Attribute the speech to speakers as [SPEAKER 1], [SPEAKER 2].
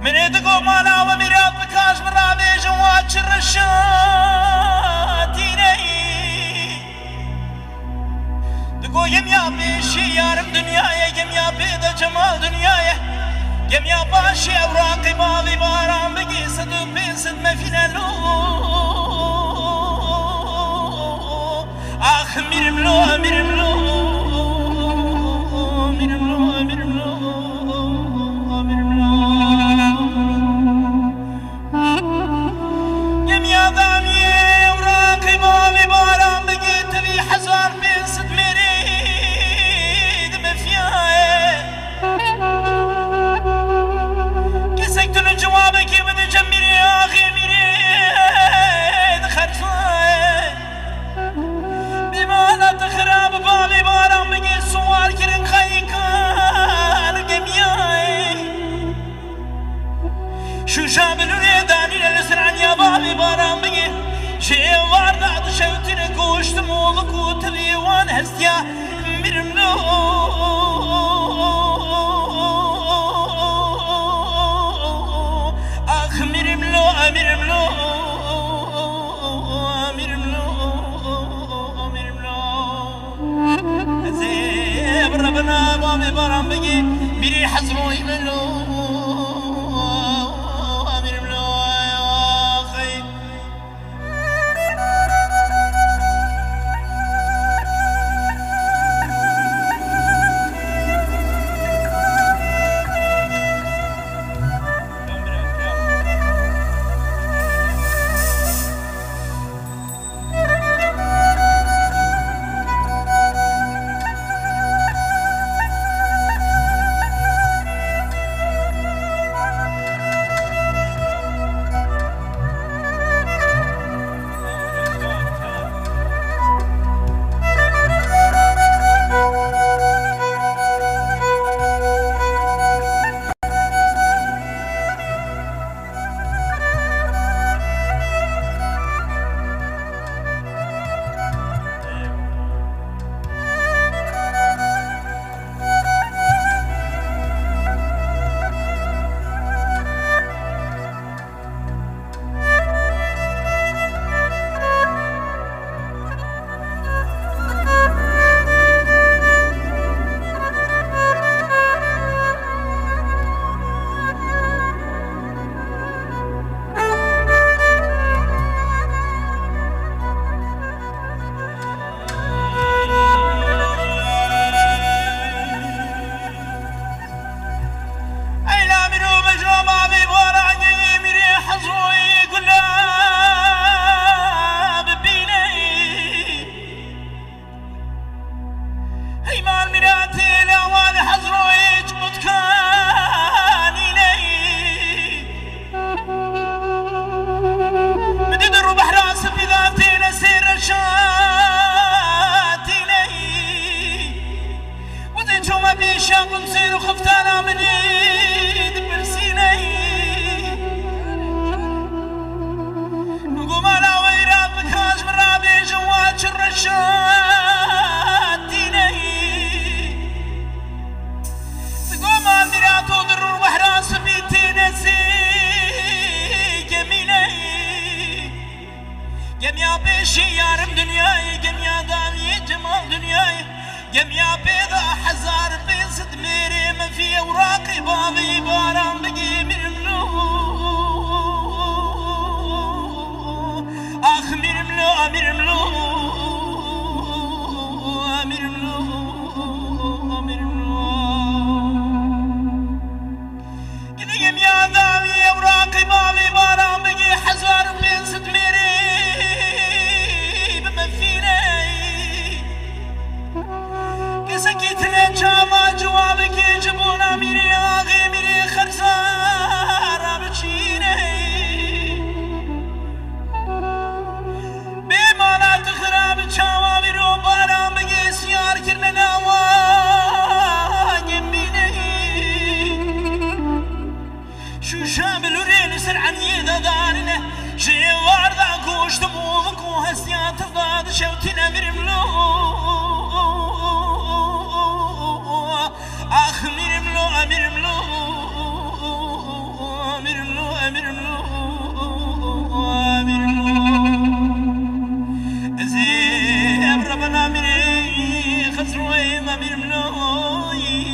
[SPEAKER 1] منێ دگۆ ماڵاوە میرات بکاش بڕابێژە وا چڕەشاتینەی دگۆ یەمیا پێشی یارم دنیایە یەمیا پێدە جەمال دنیایە یەمیا پاشی ئەوڕاقی باڵی باران بگی سەد و پێنسد مەفینەلو ئاخ میرم لۆ میرم لۆ میرم لۆ میرم لۆ میرم لۆ یەمیا دامیێ ئەوڕاقی باڵی باران بگی تەوی 1500 مێرید مەفیایە کەسێک تونە جوابێکی بدە جەمیرێ ئاخی میرێد خەرفایە بیمانەتە خراپە باڵی باران بگی سوار کردن خەیکار گەمیایە شوشا بلورێ دانیرە لەسەر عەنیا باڵی باران بگی ژێواردا دشەوتنە گۆشت مۆڵک و تەویوان هەستیا میرم لۆ ئاخ میرم لۆ میرم لۆ میرم لۆ میرم لۆ ئەزێ بڕە بەنا باڵی باران بگی بیری حەزڕۆی مەلۆ گەمیا پێشی یارم دنیای گەمیا داویێ جەمال دنیای گەمیا پێدا 1500 مێرێ مەفی ئەوڕاقی باڵی باران بگی میرم لۆ ئاخ میرم لۆ میرم لۆ میرم لۆ میرم لۆ گەمیا داویێ ئەوڕاقی باڵی باران بگی 1500 مێرێ کەسێکی ترێ چاوا جوابێکی جبوونا میرێ ئاغێ میرێ خەرزارا بچینەی بێماناتە خراپە چاوا میرۆ باران بگێ سیارکردنە ناوانگێم بینەی شوشا بلورێ لەسەر عەنیێ دەداننە ژێواردا گۆشتە مۆڵک و هەستیان تەدا دشەوتنە میرم لۆ آخ میرم لۆ میرم لۆ زيب ربنا مني خسروي ما من منوي